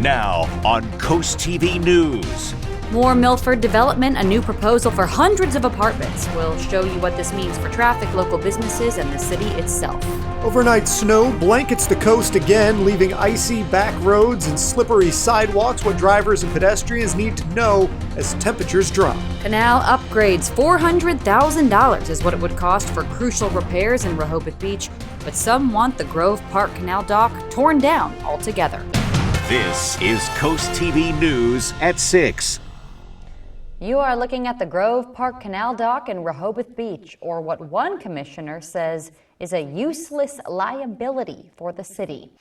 Now on CoastTV News. More Milford development, a new proposal for hundreds of apartments. We'll show you what this means for traffic, local businesses, and the city itself. Overnight snow blankets the coast again, leaving icy back roads and slippery sidewalks. What drivers and pedestrians need to know as temperatures drop. Canal upgrades, $400,000 is what it would cost for crucial repairs in Rehoboth Beach, but some want the Grove Park Canal dock torn down altogether. This is CoastTV News at 6. You are looking at the Grove Park Canal dock in Rehoboth Beach, or what one commissioner says is a useless liability for the city.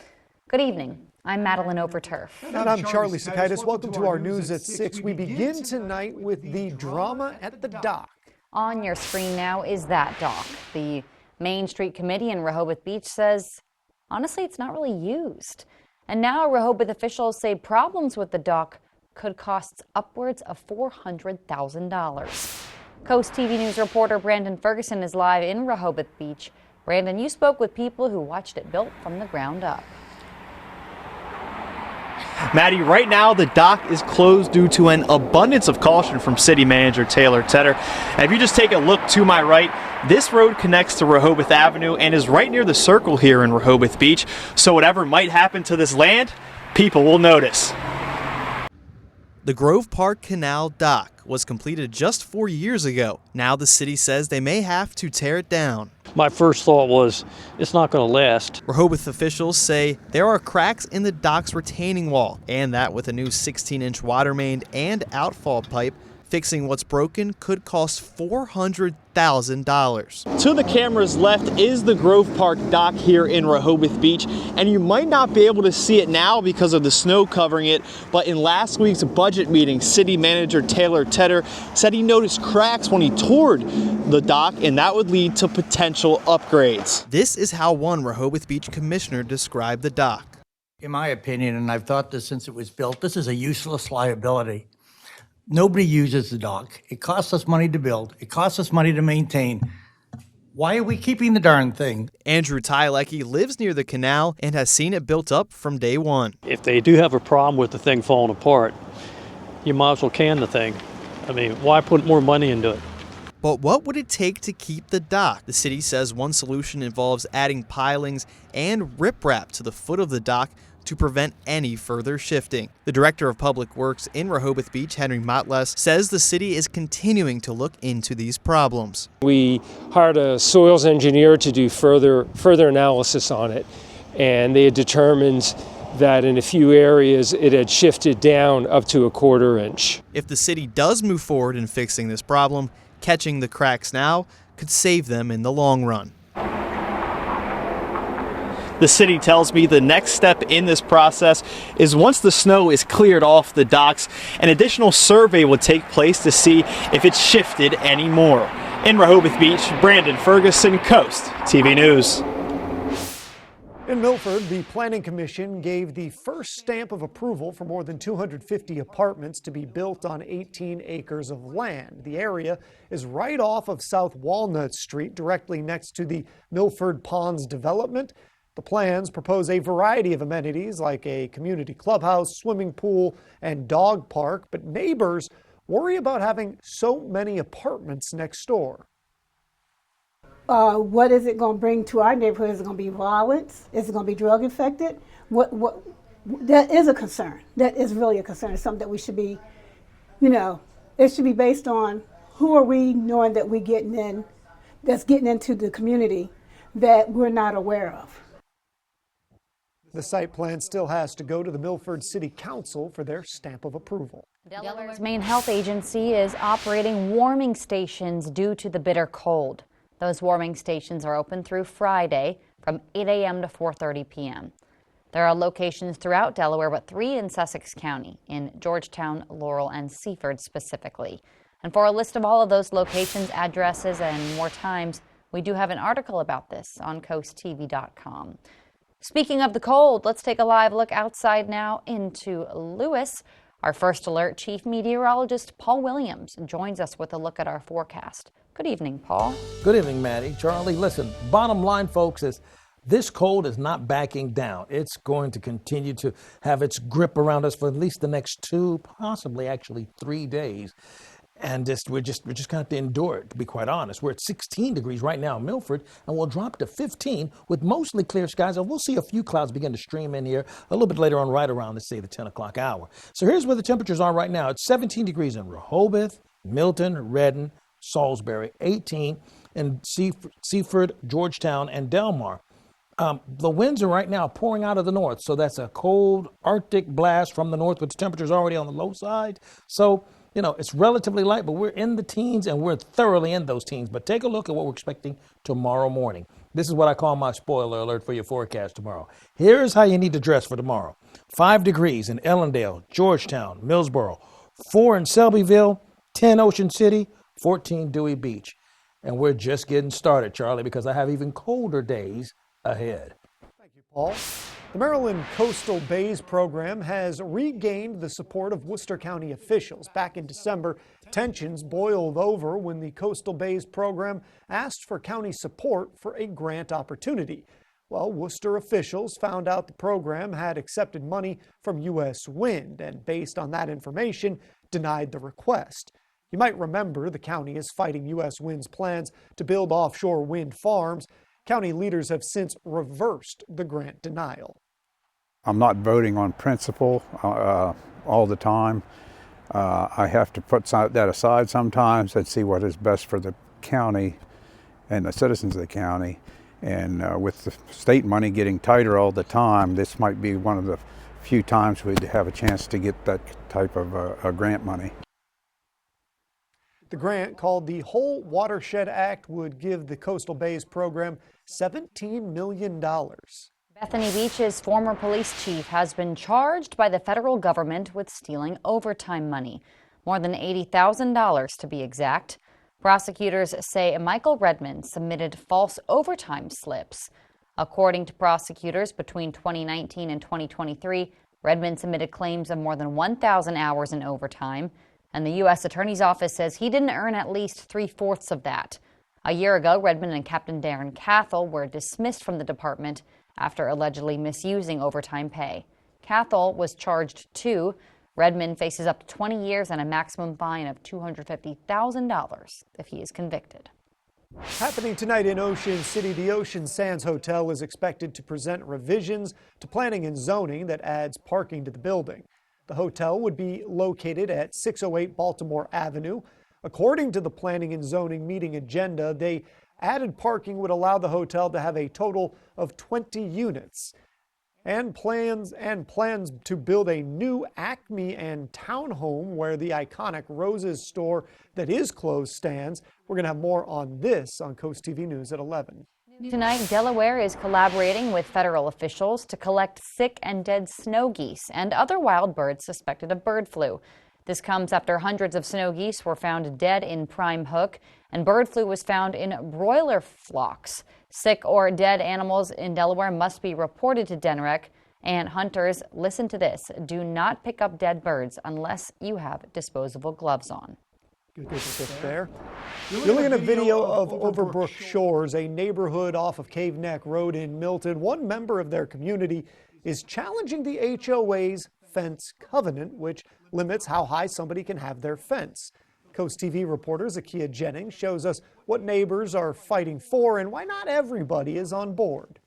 Good evening. I'm Madeline Overturf. And I'm Charlie Sakaitis. Welcome to our News at 6. We begin tonight with the drama at the dock. On your screen now is that dock. The Main Street Committee in Rehoboth Beach says, honestly, it's not really used. And now Rehoboth officials say problems with the dock could cost upwards of $400,000. Coast TV News reporter Brandon Ferguson is live in Rehoboth Beach. Brandon, you spoke with people who watched it built from the ground up. Maddie, right now the dock is closed due to an abundance of caution from City Manager Taylor Tedder. And if you just take a look to my right, this road connects to Rehoboth Avenue and is right near the circle here in Rehoboth Beach. So whatever might happen to this land, people will notice. The Grove Park Canal dock was completed just 4 years ago. Now the city says they may have to tear it down. My first thought was, it's not going to last. Rehoboth officials say there are cracks in the dock's retaining wall, and that with a new 16-inch water main and outfall pipe, fixing what's broken could cost $400,000. To the camera's left is the Grove Park dock here in Rehoboth Beach, and you might not be able to see it now because of the snow covering it, but in last week's budget meeting, City Manager Taylor Tedder said he noticed cracks when he toured the dock, and that would lead to potential upgrades. This is how one Rehoboth Beach commissioner described the dock. In my opinion, and I've thought this since it was built, this is a useless liability. Nobody uses the dock. It costs us money to build. It costs us money to maintain. Why are we keeping the darn thing? Andrew Tylecki lives near the canal and has seen it built up from day one. If they do have a problem with the thing falling apart, you might as well can the thing. I mean, why put more money into it? But what would it take to keep the dock? The city says one solution involves adding pilings and riprap to the foot of the dock to prevent any further shifting. The Director of Public Works in Rehoboth Beach, Henry Motles, says the city is continuing to look into these problems. We hired a soils engineer to do further analysis on it, and they had determined that in a few areas it had shifted down up to a 1/4 inch. If the city does move forward in fixing this problem, catching the cracks now could save them in the long run. The city tells me the next step in this process is once the snow is cleared off the docks, an additional survey would take place to see if it's shifted anymore. In Rehoboth Beach, Brandon Ferguson, Coast TV News. In Milford, the Planning Commission gave the first stamp of approval for more than 250 apartments to be built on 18 acres of land. The area is right off of South Walnut Street, directly next to the Milford Ponds development. The plans propose a variety of amenities like a community clubhouse, swimming pool, and dog park, but neighbors worry about having so many apartments next door. What is it going to bring to our neighborhood? Is it going to be violence? Is it going to be drug infected? That is a concern. That is really a concern. It's something that we should be, it should be based on who are we knowing that we're getting in, that's getting into the community that we're not aware of. The site plan still has to go to the Milford City Council for their stamp of approval. Delaware's main health agency is operating warming stations due to the bitter cold. Those warming stations are open through Friday from 8 a.m. to 4:30 p.m. There are locations throughout Delaware, but 3 in Sussex County, in Georgetown, Laurel, and Seaford specifically. And for a list of all of those locations, addresses, and more times, we do have an article about this on CoastTV.com. Speaking of the cold, let's take a live look outside now into Lewis. Our First Alert Chief Meteorologist Paul Williams joins us with a look at our forecast. Good evening, Paul. Good evening, Maddie. Charlie, listen, bottom line, folks, is This cold is not backing down. It's going to continue to have its grip around us for at least the next 2, possibly actually 3 days. And we're just going to have to endure it, to be quite honest. We're at 16 degrees right now in Milford, and we'll drop to 15 with mostly clear skies. And we'll see a few clouds begin to stream in here a little bit later on, right around, let's say, the 10 o'clock hour. So here's where the temperatures are right now. It's 17 degrees in Rehoboth, Milton, Redden, Salisbury, 18 in Seaford, Georgetown, and Delmar. The winds are right now pouring out of the north, so that's a cold Arctic blast from the north, with the temperatures already on the low side. So, it's relatively light, but we're in the teens, and we're thoroughly in those teens. But take a look at what we're expecting tomorrow morning. This is what I call my spoiler alert for your forecast tomorrow. Here's how you need to dress for tomorrow. 5 degrees in Ellendale, Georgetown, Millsboro, 4 in Selbyville, 10 Ocean City, 14 Dewey Beach. And we're just getting started, Charlie, because I have even colder days ahead. Thank you, Paul. The Maryland Coastal Bays program has regained the support of Worcester County officials. Back in December, tensions boiled over when the Coastal Bays program asked for county support for a grant opportunity. Well, Worcester officials found out the program had accepted money from U.S. Wind and, based on that information, denied the request. You might remember the county is fighting U.S. Wind's plans to build offshore wind farms. County leaders have since reversed the grant denial. I'm not voting on principle all the time. I have to put that aside sometimes and see what is best for the county and the citizens of the county. And with the state money getting tighter all the time, this might be one of the few times we'd have a chance to get that type of grant money. The grant, called the Whole Watershed Act, would give the Coastal Bays program $17 million. Bethany Beach's former police chief has been charged by the federal government with stealing overtime money, more than $80,000 to be exact. Prosecutors say Michael Redmond submitted false overtime slips. According to prosecutors, between 2019 and 2023, Redmond submitted claims of more than 1,000 hours in overtime. And the U.S. Attorney's Office says he didn't earn at least 3/4 of that. A year ago, Redmond and Captain Darren Cathell were dismissed from the department after allegedly misusing overtime pay. Cathell was charged too. Redmond faces up to 20 years and a maximum fine of $250,000 if he is convicted. Happening tonight in Ocean City, the Ocean Sands Hotel is expected to present revisions to planning and zoning that adds parking to the building. The hotel would be located at 608 Baltimore Avenue. According to the Planning and Zoning meeting agenda, they added parking would allow the hotel to have a total of 20 units. And plans to build a new Acme and townhome where the iconic Roses store that is closed stands. We're going to have more on this on CoastTV News at 11. Tonight, Delaware is collaborating with federal officials to collect sick and dead snow geese and other wild birds suspected of bird flu. This comes after hundreds of snow geese were found dead in Prime Hook, and bird flu was found in broiler flocks. Sick or dead animals in Delaware must be reported to DNREC. And hunters, listen to this, do not pick up dead birds unless you have disposable gloves on. Good there. You're looking at a video of Overbrook Shores, a neighborhood off of Cave Neck Road in Milton. One member of their community is challenging the HOA's fence covenant, which limits how high somebody can have their fence. CoastTV reporter Zakiya Jennings shows us what neighbors are fighting for and why not everybody is on board.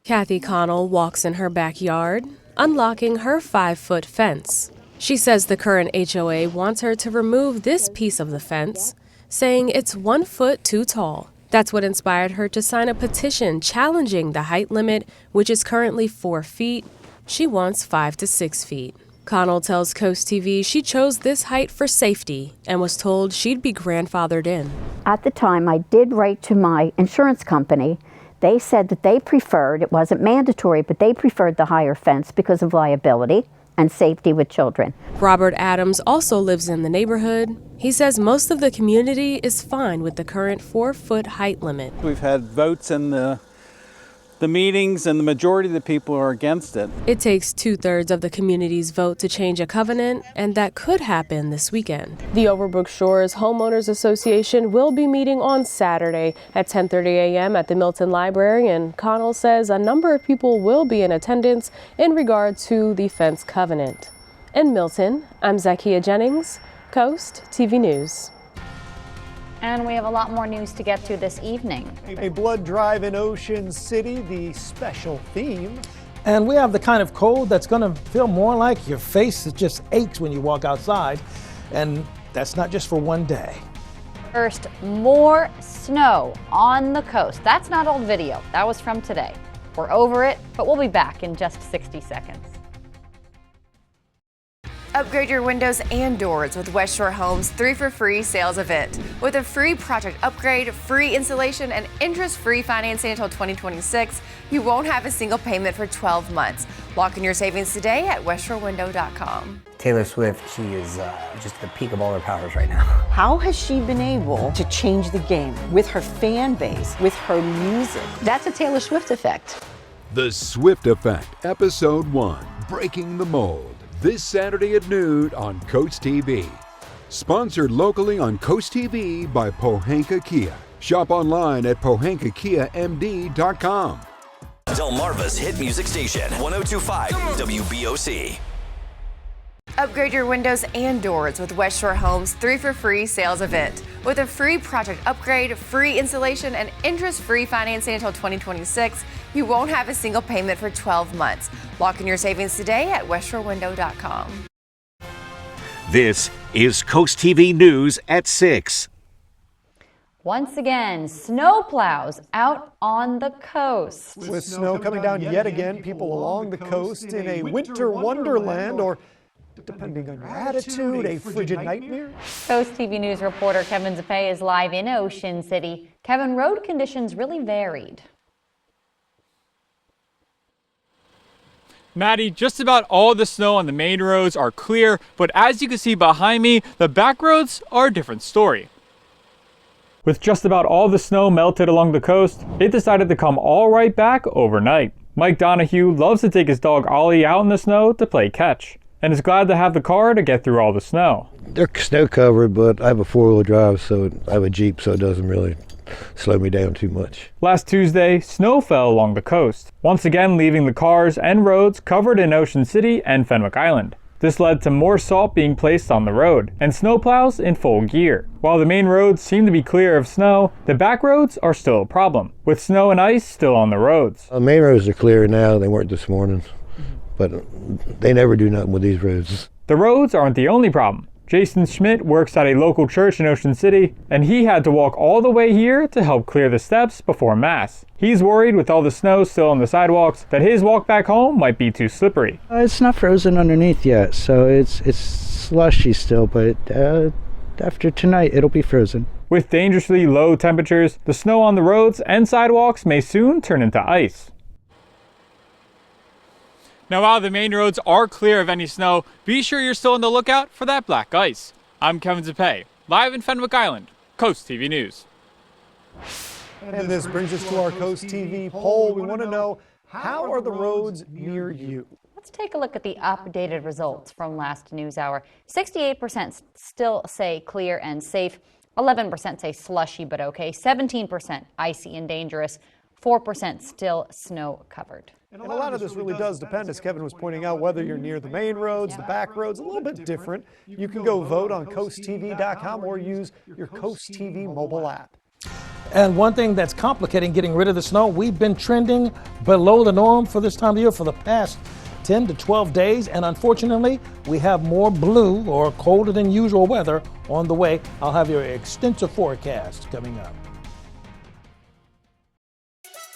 Kathy Connell walks in her backyard, unlocking her 5-foot fence. She says the current HOA wants her to remove this piece of the fence, saying it's 1 foot too tall. That's what inspired her to sign a petition challenging the height limit, which is currently 4 feet. She wants 5 to 6 feet. Connell tells CoastTV she chose this height for safety and was told she'd be grandfathered in. At the time, I did write to my insurance company. They said that they preferred, it wasn't mandatory, but they preferred the higher fence because of liability and safety with children. Robert Adams also lives in the neighborhood. He says most of the community is fine with the current 4-foot height limit. We've had votes in the the meetings, and the majority of the people are against it. It takes 2/3 of the community's vote to change a covenant, and that could happen this weekend. The Overbrook Shores Homeowners Association will be meeting on Saturday at 10:30 a.m. at the Milton Library, and Connell says a number of people will be in attendance in regard to the fence covenant. In Milton, I'm Zakia Jennings, Coast TV News. And we have a lot more news to get to this evening. A blood drive in Ocean City, the special theme. And we have the kind of cold that's going to feel more like your face just aches when you walk outside. And that's not just for one day. First, more snow on the coast. That's not old video. That was from today. We're over it, but we'll be back in just 60 seconds. Upgrade your windows and doors with West Shore Homes' 3 for Free sales event. With a free project upgrade, free installation, and interest-free financing until 2026, you won't have a single payment for 12 months. Lock in your savings today at westshorewindow.com. Taylor Swift, she is just at the peak of all her powers right now. How has she been able to change the game with her fan base, with her music? That's a Taylor Swift effect. The Swift Effect, Episode 1, Breaking the Mold. This Saturday at noon on Coast TV. Sponsored locally on Coast TV by Pohanka Kia. Shop online at pohankakiamd.com. Delmarva's hit music station, 102.5 WBOC. Upgrade your windows and doors with West Shore Homes' 3 for Free sales event. With a free project upgrade, free installation, and interest-free financing until 2026, you won't have a single payment for 12 months. Lock in your savings today at westshorewindow.com. This is Coast TV News at 6. Once again, snowplows out on the coast. With snow coming down yet again, people along the coast in a winter wonderland, or depending on your attitude, a frigid nightmare. Coast TV News reporter Kevin Zappe is live in Ocean City. Kevin, road conditions really varied. Maddie, just about all the snow on the main roads are clear, but as you can see behind me, the back roads are a different story. With just about all the snow melted along the coast, it decided to come all right back overnight. Mike Donahue loves to take his dog Ollie out in the snow to play catch, and is glad to have the car to get through all the snow. They're snow covered, but I have a 4-wheel drive, so I have a Jeep, so it doesn't really slow me down too much. Last Tuesday, snow fell along the coast, once again leaving the cars and roads covered in Ocean City and Fenwick Island. This led to more salt being placed on the road, and snowplows in full gear. While the main roads seem to be clear of snow, the back roads are still a problem, with snow and ice still on the roads. The main roads are clear now, they weren't this morning, but they never do nothing with these roads. The roads aren't the only problem. Jason Schmidt works at a local church in Ocean City, and he had to walk all the way here to help clear the steps before Mass. He's worried with all the snow still on the sidewalks that his walk back home might be too slippery. It's not frozen underneath yet, so it's slushy still, but after tonight it'll be frozen. With dangerously low temperatures, the snow on the roads and sidewalks may soon turn into ice. Now, while the main roads are clear of any snow, be sure you're still on the lookout for that black ice. I'm Kevin Zappe, live in Fenwick Island, Coast TV News. And this brings us to our Coast TV poll. We want to know, how are the roads near you? Let's take a look at the updated results from last news hour. 68% still say clear and safe. 11% say slushy but okay. 17% icy and dangerous. 4% still snow covered. And a lot of this really does depend, as Kevin was pointing out, whether you're near the main roads, the back roads, a little bit different. You can go vote on CoastTV.com or use your Coast TV mobile app. And one thing that's complicating getting rid of the snow, we've been trending below the norm for this time of year for the past 10 to 12 days. And unfortunately, we have more blue or colder than usual weather on the way. I'll have your extensive forecast coming up.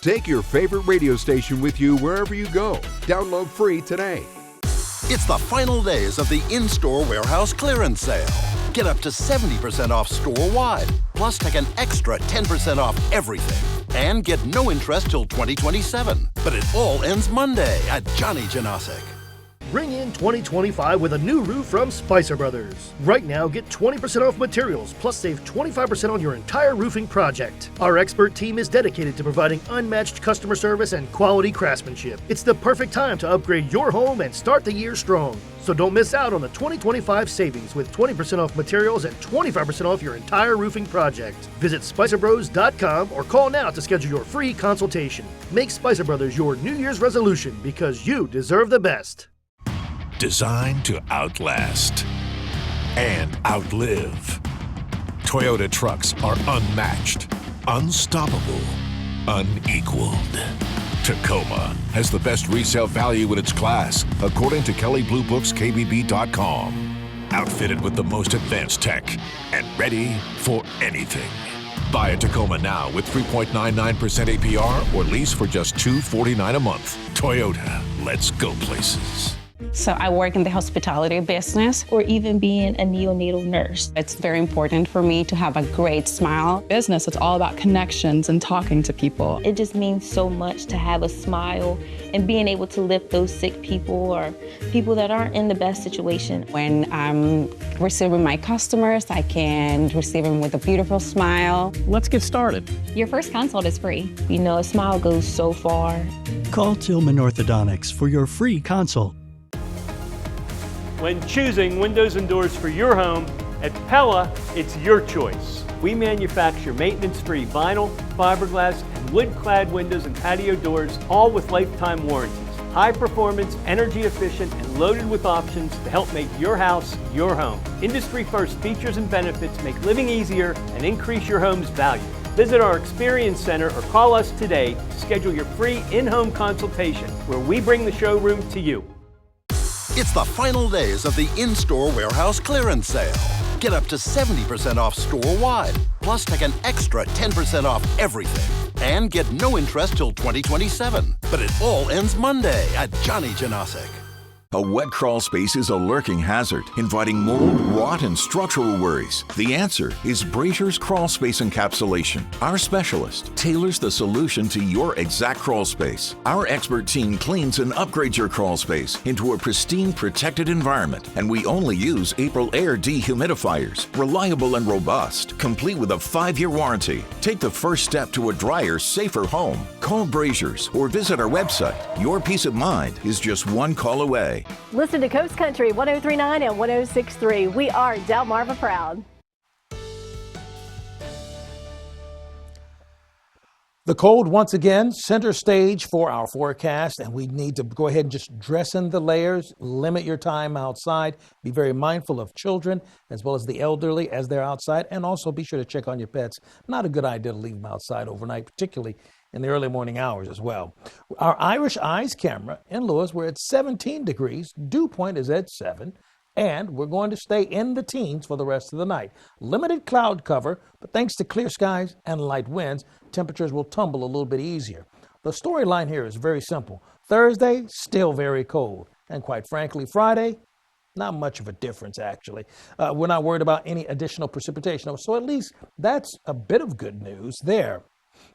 Take your favorite radio station with you wherever you go. Download free today. It's the final days of the in-store warehouse clearance sale. Get up to 70% off store-wide. Plus, take an extra 10% off everything. And get no interest till 2027. But it all ends Monday at Johnny Janosic. Ring in 2025 with a new roof from Spicer Brothers. Right now, get 20% off materials, plus save 25% on your entire roofing project. Our expert team is dedicated to providing unmatched customer service and quality craftsmanship. It's the perfect time to upgrade your home and start the year strong. So don't miss out on the 2025 savings with 20% off materials and 25% off your entire roofing project. Visit SpicerBros.com or call now to schedule your free consultation. Make Spicer Brothers your New Year's resolution because you deserve the best. Designed to outlast and outlive. Toyota trucks are unmatched, unstoppable, unequaled. Tacoma has the best resale value in its class, according to Kelley Blue Book's KBB.com. Outfitted with the most advanced tech and ready for anything. Buy a Tacoma now with 3.99% APR or lease for just $249 a month. Toyota, let's go places. So I work in the hospitality business, or even being a neonatal nurse. It's very important for me to have a great smile. Business, it's all about connections and talking to people. It just means so much to have a smile and being able to lift those sick people or people that aren't in the best situation. When I'm receiving my customers, I can receive them with a beautiful smile. Let's get started. Your first consult is free. You know, a smile goes so far. Call Tillman Orthodontics for your free consult. When choosing windows and doors for your home, at Pella, it's your choice. We manufacture maintenance-free vinyl, fiberglass, and wood-clad windows and patio doors, all with lifetime warranties. High performance, energy efficient, and loaded with options to help make your house your home. Industry-first features and benefits make living easier and increase your home's value. Visit our Experience Center or call us today to schedule your free in-home consultation, where we bring the showroom to you. It's the final days of the in-store warehouse clearance sale. Get up to 70% off store-wide, plus take an extra 10% off everything. And get no interest till 2027. But it all ends Monday at Johnny Janosic. A wet crawl space is a lurking hazard, inviting mold, rot, and structural worries. The answer is Brazier's Crawl Space Encapsulation. Our specialist tailors the solution to your exact crawl space. Our expert team cleans and upgrades your crawl space into a pristine, protected environment, and we only use April Air dehumidifiers, reliable and robust, complete with a 5-year warranty. Take the first step to a drier, safer home. Call Brazier's or visit our website. Your peace of mind is just one call away. Listen to Coast Country 103.9 and 106.3. We are Delmarva proud. The cold once again center stage for our forecast, and we need to go ahead and just dress in the layers, limit your time outside, be very mindful of children as well as the elderly as they're outside, and also be sure to check on your pets. Not a good idea to leave them outside overnight, particularly in the early morning hours as well. Our Irish Eyes camera in Lewis, we're at 17 degrees. Dew point is at 7. And we're going to stay in the teens for the rest of the night. Limited cloud cover, but thanks to clear skies and light winds, temperatures will tumble a little bit easier. The storyline here is very simple. Thursday, still very cold. And quite frankly, Friday, not much of a difference, actually. We're not worried about any additional precipitation. So at least that's a bit of good news there.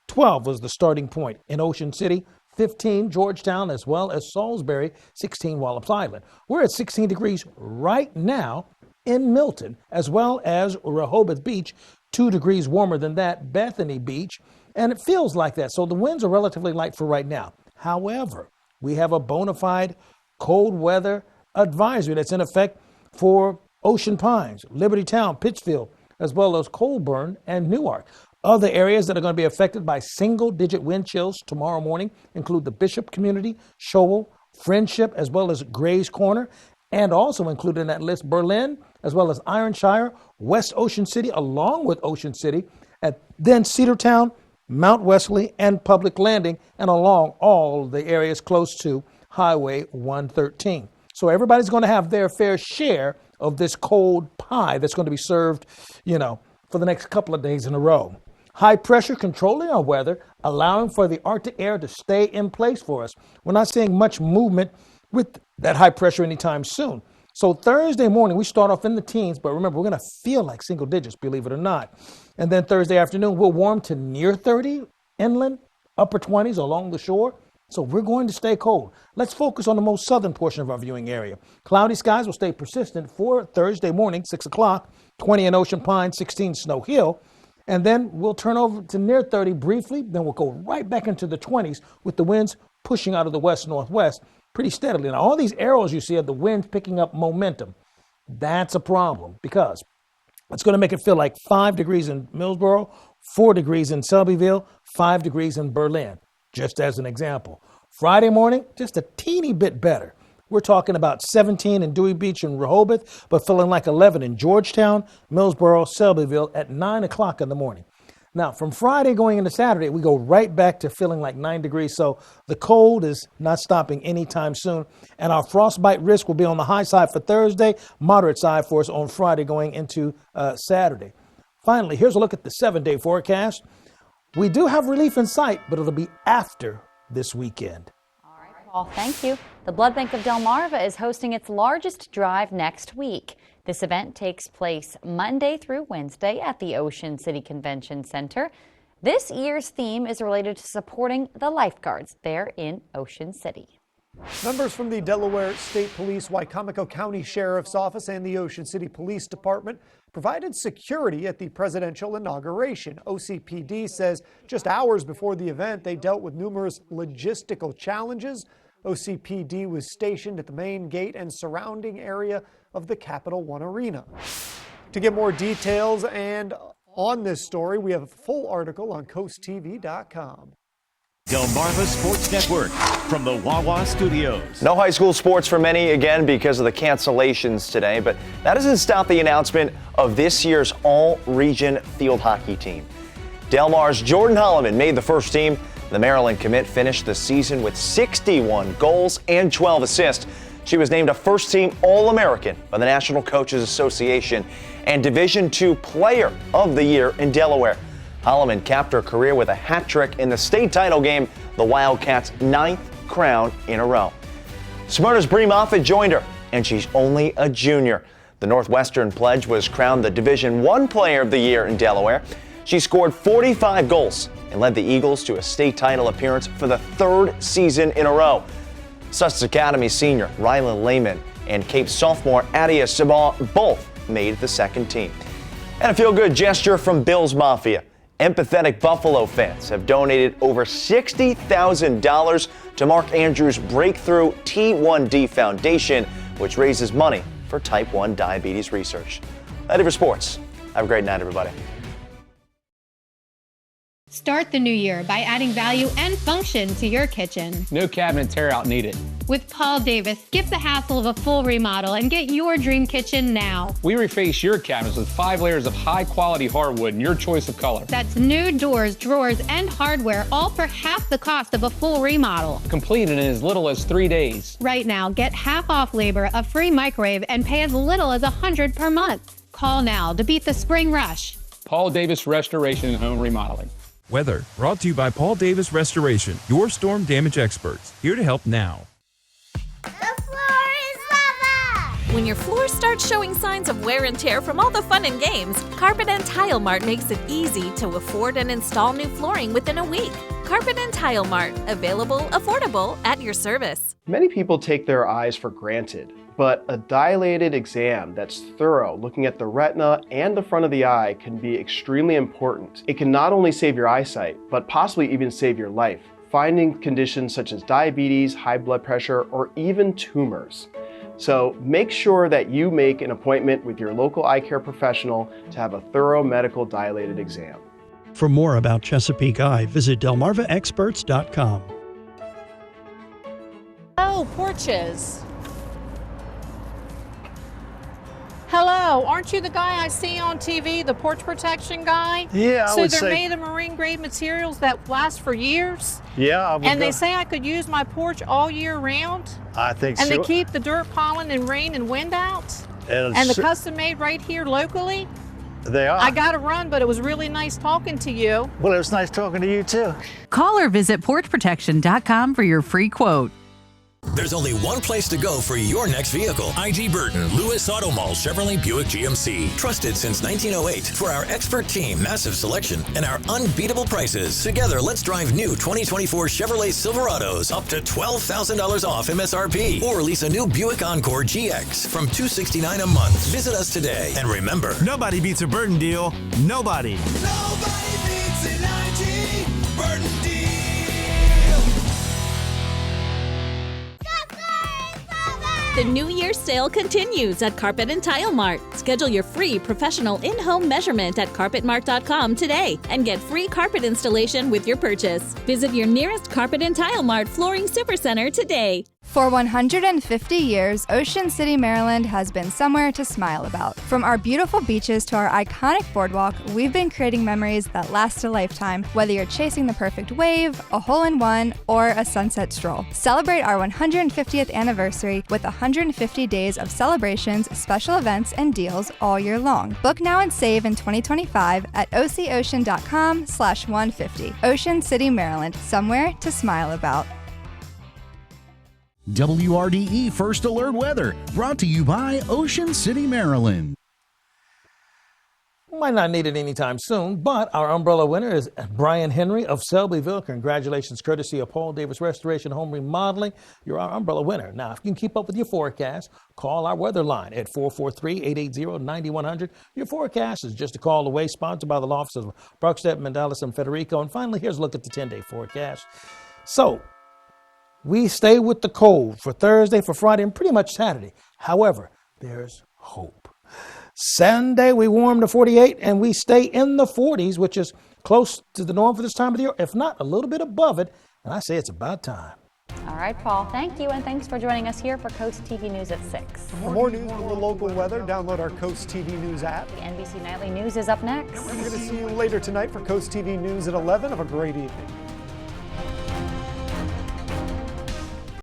12 was the starting point in Ocean City, 15 Georgetown, as well as Salisbury, 16 Wallops Island. We're at 16 degrees right now in Milton, as well as Rehoboth Beach, 2 degrees warmer than that, Bethany Beach, and it feels like that. So the winds are relatively light for right now. However, we have a bona fide cold weather advisory that's in effect for Ocean Pines, Liberty Town, Pittsfield, as well as Colburn and Newark. Other areas that are going to be affected by single-digit wind chills tomorrow morning include the Bishop community, Shoal, Friendship, as well as Gray's Corner, and also included in that list Berlin, as well as Ironshire, West Ocean City, along with Ocean City, and then Cedartown, Mount Wesley, and Public Landing, and along all the areas close to Highway 113. So everybody's going to have their fair share of this cold pie that's going to be served, for the next couple of days in a row. High pressure controlling our weather, allowing for the Arctic air to stay in place for us. We're not seeing much movement with that high pressure anytime soon. So Thursday morning, we start off in the teens, but remember, we're going to feel like single digits, believe it or not. And then Thursday afternoon, we'll warm to near 30 inland, upper 20s along the shore. So we're going to stay cold. Let's focus on the most southern portion of our viewing area. Cloudy skies will stay persistent for Thursday morning, 6 o'clock, 20 in Ocean Pines, 16 Snow Hill. And then we'll turn over to near 30 briefly. Then we'll go right back into the 20s with the winds pushing out of the west-northwest pretty steadily. Now, all these arrows you see are the wind picking up momentum. That's a problem because it's going to make it feel like 5 degrees in Millsboro, 4 degrees in Selbyville, 5 degrees in Berlin, just as an example. Friday morning, just a teeny bit better. We're talking about 17 in Dewey Beach and Rehoboth, but feeling like 11 in Georgetown, Millsboro, Selbyville at 9 o'clock in the morning. Now, from Friday going into Saturday, we go right back to feeling like 9 degrees, so the cold is not stopping anytime soon. And our frostbite risk will be on the high side for Thursday, moderate side for us on Friday going into Saturday. Finally, here's a look at the 7-day forecast. We do have relief in sight, but it'll be after this weekend. Paul, thank you. The Blood Bank of Delmarva is hosting its largest drive next week. This event takes place Monday through Wednesday at the Ocean City Convention Center. This year's theme is related to supporting the lifeguards there in Ocean City. Members from the Delaware State Police, Wycomico County Sheriff's Office, and the Ocean City Police Department provided security at the presidential inauguration. OCPD says just hours before the event, they dealt with numerous logistical challenges. OCPD was stationed at the main gate and surrounding area of the Capital One Arena. To get more details and on this story, we have a full article on CoastTV.com. Delmarva Sports Network from the Wawa Studios. No high school sports for many again because of the cancellations today, but that doesn't stop the announcement of this year's all-region field hockey team. Del Mar's Jordan Holloman made the first team. The Maryland commit finished the season with 61 goals and 12 assists. She was named a first-team All-American by the National Coaches Association and Division II Player of the Year in Delaware. Holloman capped her career with a hat trick in the state title game, the Wildcats' 9th crown in a row. Smyrna's Bree Moffitt joined her, and she's only a junior. The Northwestern Pledge was crowned the Division I Player of the Year in Delaware. She scored 45 goals and led the Eagles to a state title appearance for the 3rd season in a row. Sussex Academy senior Rylan Lehman and Cape sophomore Adia Sabah both made the second team. And a feel-good gesture from Bills Mafia. Empathetic Buffalo fans have donated over $60,000 to Mark Andrews' Breakthrough T1D Foundation, which raises money for type 1 diabetes research. That's it for sports. Have a great night, everybody. Start the new year by adding value and function to your kitchen. No cabinet tear-out needed. With Paul Davis, skip the hassle of a full remodel and get your dream kitchen now. We reface your cabinets with 5 layers of high-quality hardwood in your choice of color. That's new doors, drawers, and hardware, all for half the cost of a full remodel. Completed in as little as 3 days. Right now, get half off labor, a free microwave, and pay as little as $100 per month. Call now to beat the spring rush. Paul Davis Restoration and Home Remodeling. Weather brought to you by Paul Davis Restoration, your storm damage experts, here to help now. When your floor starts showing signs of wear and tear from all the fun and games, Carpet and Tile Mart makes it easy to afford and install new flooring within a week. Carpet and Tile Mart, available, affordable, at your service. Many people take their eyes for granted, but a dilated exam that's thorough, looking at the retina and the front of the eye, can be extremely important. It can not only save your eyesight, but possibly even save your life, finding conditions such as diabetes, high blood pressure, or even tumors. So make sure that you make an appointment with your local eye care professional to have a thorough medical dilated exam. For more about Chesapeake Eye, visit delmarvaexperts.com. Oh, porches. Hello, aren't you the guy I see on TV, the porch protection guy? Yeah, I would say. So they're made of marine grade materials that last for years? Yeah, I would. And they say I could use my porch all year round? I think and so. And they keep the dirt, pollen, and rain and wind out? And the custom made right here locally? They are. I got to run, but it was really nice talking to you. Well, it was nice talking to you too. Call or visit porchprotection.com for your free quote. There's only one place to go for your next vehicle. I.G. Burton, Lewis Auto Mall, Chevrolet Buick GMC. Trusted since 1908 for our expert team, massive selection, and our unbeatable prices. Together, let's drive new 2024 Chevrolet Silverados up to $12,000 off MSRP. Or lease a new Buick Encore GX from $269 a month. Visit us today. And remember, nobody beats a Burton deal. Nobody. Nobody beats an I.G. Burton deal. The New Year's sale continues at Carpet and Tile Mart. Schedule your free professional in-home measurement at carpetmart.com today and get free carpet installation with your purchase. Visit your nearest Carpet and Tile Mart Flooring Supercenter today. For 150 years, Ocean City, Maryland has been somewhere to smile about. From our beautiful beaches to our iconic boardwalk, we've been creating memories that last a lifetime, whether you're chasing the perfect wave, a hole-in-one, or a sunset stroll. Celebrate our 150th anniversary with 150 days of celebrations, special events, and deals all year long. Book now and save in 2025 at ococean.com/150. Ocean City, Maryland, somewhere to smile about. WRDE First Alert Weather, brought to you by Ocean City, Maryland. Might not need it anytime soon, but our umbrella winner is Brian Henry of Selbyville. Congratulations, courtesy of Paul Davis Restoration Home Remodeling. You're our umbrella winner. Now, if you can keep up with your forecast, call our weather line at 443-880-9100. Your forecast is just a call away, sponsored by the law offices of Brockstedt, Mendalis, and Federico. And finally, here's a look at the 10-day forecast. So, we stay with the cold for Thursday, for Friday, and pretty much Saturday. However, there's hope. Sunday, we warm to 48, and we stay in the 40s, which is close to the norm for this time of the year, if not a little bit above it. And I say it's about time. All right, Paul, thank you, and thanks for joining us here for Coast TV News at 6. For more news, more local weather, download our Coast TV News app. The NBC Nightly News is up next. We're going to see you later tonight for Coast TV News at 11. Have a great evening.